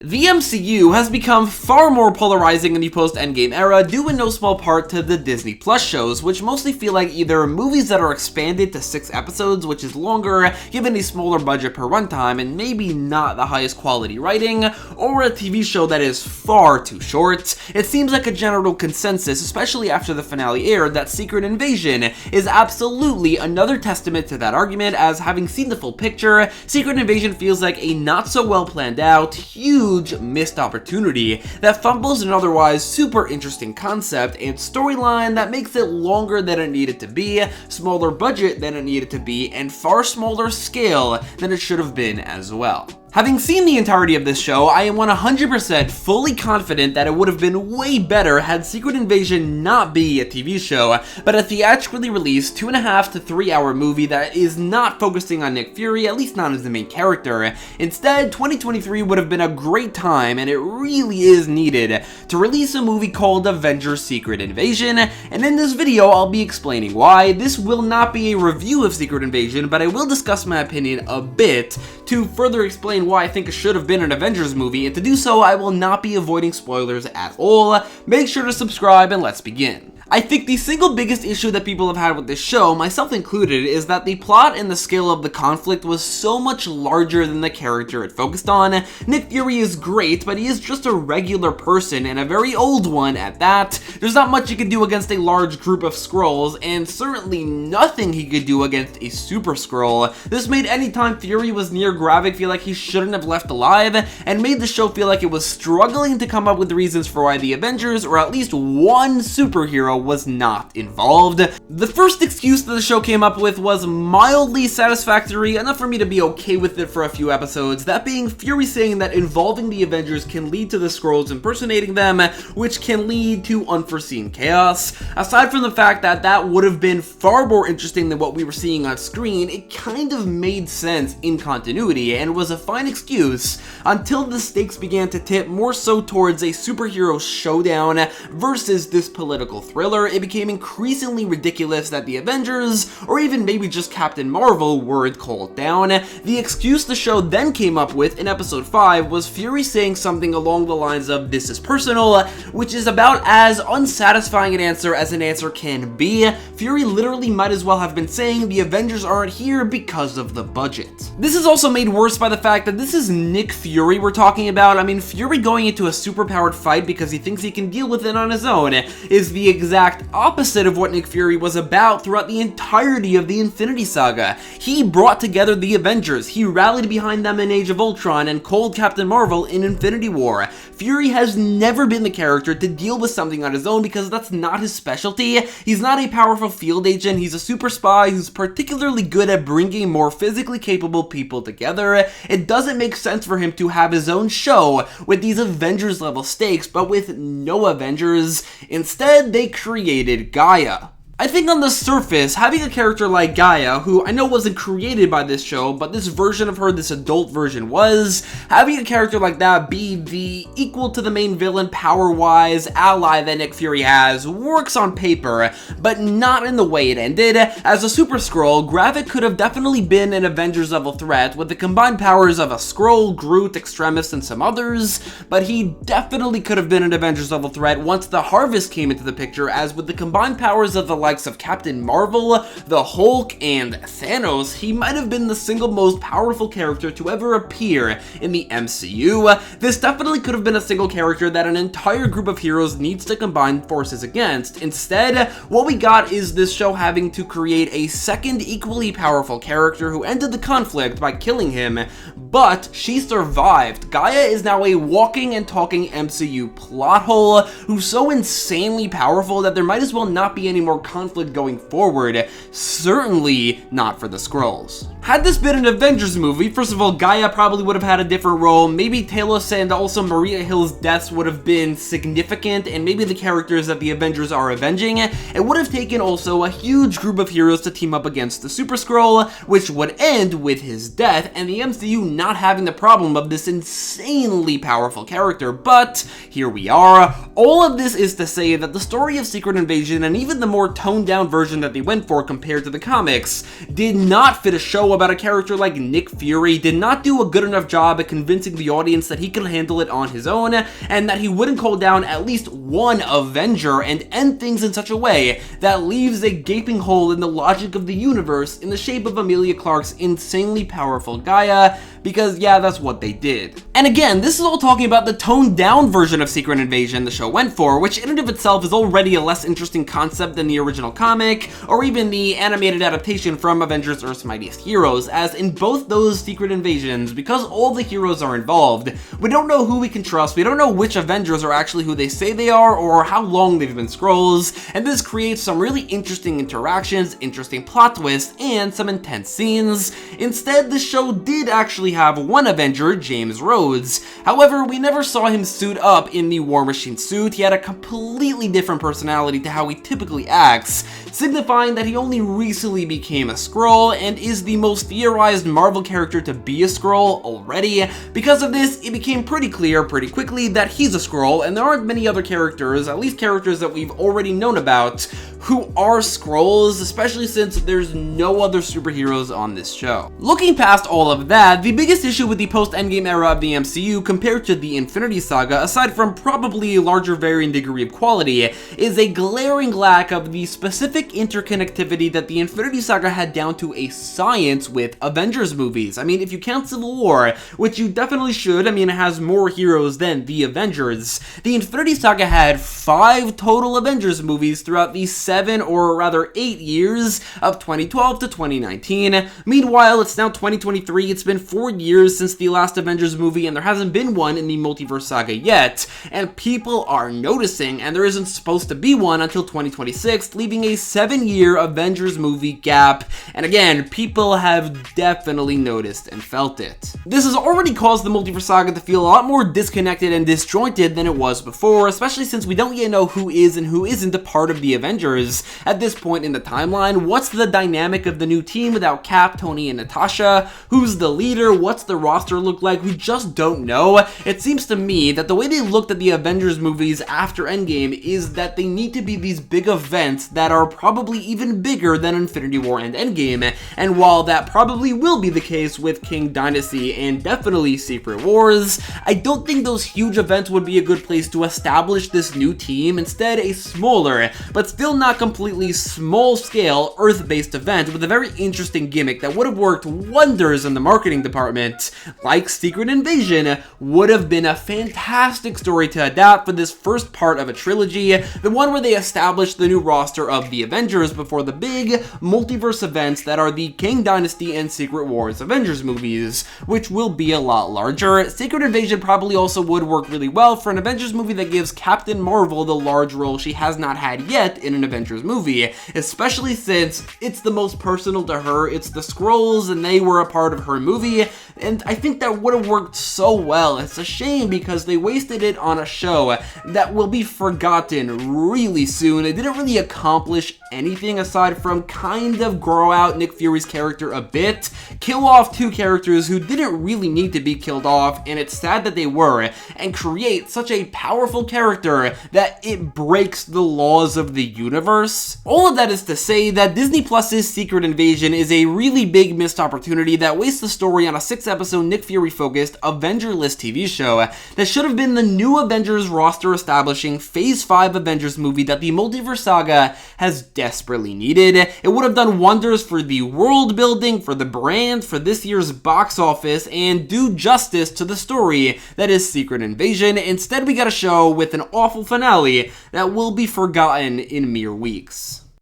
The MCU has become far more polarizing in the post-Endgame era due in no small part to the Disney Plus shows, which mostly feel like either movies that are expanded to 6 episodes, which is longer, given a smaller budget per runtime and maybe not the highest quality writing, or a TV show that is far too short. It seems like a general consensus, especially after the finale aired, that Secret Invasion is absolutely another testament to that argument, as having seen the full picture, Secret Invasion feels like a not so well planned out, huge missed opportunity that fumbles an otherwise super interesting concept and storyline that makes it longer than it needed to be, smaller budget than it needed to be, and far smaller scale than it should have been as well. Having seen the entirety of this show, I am 100% fully confident that it would have been way better had Secret Invasion not be a TV show, but a theatrically released 2.5 to 3 hour movie that is not focusing on Nick Fury, at least not as the main character. Instead, 2023 would have been a great time, and it really is needed, to release a movie called Avengers Secret Invasion, and in this video I'll be explaining why. This will not be a review of Secret Invasion, but I will discuss my opinion a bit to further explain why I think it should have been an Avengers movie, and to do so I will not be avoiding spoilers at all. Make sure to subscribe and let's begin. I think the single biggest issue that people have had with this show, myself included, is that the plot and the scale of the conflict was so much larger than the character it focused on. Nick Fury is great, but he is just a regular person, and a very old one at that. There's not much he could do against a large group of Skrulls, and certainly nothing he could do against a Super Skrull. This made any time Fury was near Gravik feel like he shouldn't have left alive, and made the show feel like it was struggling to come up with reasons for why the Avengers, or at least one superhero, was not involved. The first excuse that the show came up with was mildly satisfactory, enough for me to be okay with it for a few episodes, that being Fury saying that involving the Avengers can lead to the Skrulls impersonating them, which can lead to unforeseen chaos. Aside from the fact that that would have been far more interesting than what we were seeing on screen, it kind of made sense in continuity and was a fine excuse until the stakes began to tip more so towards a superhero showdown versus this political thriller. It became increasingly ridiculous that the Avengers, or even maybe just Captain Marvel, weren't called down. The excuse the show then came up with in episode 5 was Fury saying something along the lines of "this is personal," which is about as unsatisfying an answer as an answer can be. Fury literally might as well have been saying the Avengers aren't here because of the budget. This is also made worse by the fact that this is Nick Fury we're talking about. I mean, Fury going into a superpowered fight because he thinks he can deal with it on his own is the exact opposite of what Nick Fury was about throughout the entirety of the Infinity Saga. He brought together the Avengers, he rallied behind them in Age of Ultron, and called Captain Marvel in Infinity War. Fury has never been the character to deal with something on his own because that's not his specialty. He's not a powerful field agent, he's a super spy who's particularly good at bringing more physically capable people together. It doesn't make sense for him to have his own show with these Avengers level stakes, but with no Avengers. Instead, they created Gaia. I think on the surface, having a character like Gaia, who I know wasn't created by this show, but this version of her, this adult version was, having a character like that be the equal to the main villain power-wise ally that Nick Fury has works on paper, but not in the way it ended. As a Super Skrull, Gravik could have definitely been an Avengers level threat with the combined powers of a Skrull, Groot, Extremis, and some others, but he definitely could have been an Avengers level threat once the Harvest came into the picture, as with the combined powers of the of Captain Marvel, the Hulk, and Thanos, he might have been the single most powerful character to ever appear in the MCU. This definitely could have been a single character that an entire group of heroes needs to combine forces against. Instead, what we got is this show having to create a second equally powerful character who ended the conflict by killing him, but she survived. Gaia is now a walking and talking MCU plot hole who's so insanely powerful that there might as well not be any more conflict going forward, certainly not for the Skrulls. Had this been an Avengers movie, first of all, Gaia probably would have had a different role, maybe Talos and also Maria Hill's deaths would have been significant, and maybe the characters that the Avengers are avenging. It would have taken also a huge group of heroes to team up against the Super Skrull, which would end with his death, and the MCU not having the problem of this insanely powerful character, but here we are. All of this is to say that the story of Secret Invasion, and even the more toned down version that they went for compared to the comics, did not fit a show show about a character like Nick Fury did not do a good enough job at convincing the audience that he could handle it on his own, and that he wouldn't call down at least one Avenger and end things in such a way that leaves a gaping hole in the logic of the universe in the shape of Emilia Clarke's insanely powerful Gaia, because yeah, that's what they did. And again, this is all talking about the toned down version of Secret Invasion the show went for, which in and of itself is already a less interesting concept than the original comic, or even the animated adaptation from Avengers Earth's Mightiest Heroes, as in both those Secret Invasions, because all the heroes are involved, we don't know who we can trust, we don't know which Avengers are actually who they say they are, or how long they've been Skrulls, and this creates some really interesting interactions, interesting plot twists, and some intense scenes. Instead, the show did actually have one Avenger, James Rhodes. However, we never saw him suit up in the War Machine suit. He had a completely different personality to how he typically acts, signifying that he only recently became a Skrull and is the most theorized Marvel character to be a Skrull already. Because of this, it became pretty clear pretty quickly that he's a Skrull, and there aren't many other characters, at least characters that we've already known about, who are Skrulls, especially since there's no other superheroes on this show. Looking past all of that, the biggest issue with the post-Endgame era of the MCU compared to the Infinity Saga, aside from probably a larger varying degree of quality, is a glaring lack of the specific interconnectivity that the Infinity Saga had down to a science with Avengers movies. I mean, if you count Civil War, which you definitely should, I mean, it has more heroes than the Avengers, the Infinity Saga had 5 total Avengers movies throughout the 7 or rather 8 years of 2012 to 2019. Meanwhile, it's now 2023, it's been 4 years since the last Avengers movie, and there hasn't been one in the Multiverse Saga yet, and people are noticing, and there isn't supposed to be one until 2026, leaving a 7-year Avengers movie gap, and again, people have definitely noticed and felt it. This has already caused the Multiverse Saga to feel a lot more disconnected and disjointed than it was before, especially since we don't yet know who is and who isn't a part of the Avengers at this point in the timeline. What's the dynamic of the new team without Cap, Tony, and Natasha? Who's the leader? What's the roster look like? We just don't know. It seems to me that the way they looked at the Avengers movies after Endgame is that they need to be these big events that are probably even bigger than Infinity War and Endgame, and while that probably will be the case with King Dynasty and definitely Secret Wars, I don't think those huge events would be a good place to establish this new team. Instead, a smaller, but still not completely small-scale, Earth-based event with a very interesting gimmick that would have worked wonders in the marketing department, like Secret Invasion, would have been a fantastic story to adapt for this first part of a trilogy, the one where they established the new roster of the Avengers before the big multiverse events that are the King Dynasty and Secret Wars Avengers movies, which will be a lot larger. Secret Invasion probably also would work really well for an Avengers movie that gives Captain Marvel the large role she has not had yet in an Avengers movie, especially since it's the most personal to her. It's the Skrulls and they were a part of her movie, and I think that would have worked so well. It's a shame because they wasted it on a show that will be forgotten really soon. It didn't really accomplish anything aside from kind of grow out Nick Fury's character a bit, kill off 2 characters who didn't really need to be killed off, and it's sad that they were, and create such a powerful character that it breaks the laws of the universe. All of that is to say that Disney Plus's Secret Invasion is a really big missed opportunity that wastes the story on a 6-episode Nick Fury-focused Avenger-less TV show that should have been the new Avengers roster-establishing Phase 5 Avengers movie that the Multiverse Saga has desperately needed. It would have done wonders for the world building, for the brand, for this year's box office, and do justice to the story that is Secret Invasion. Instead, we got a show with an awful finale that will be forgotten in mere weeks.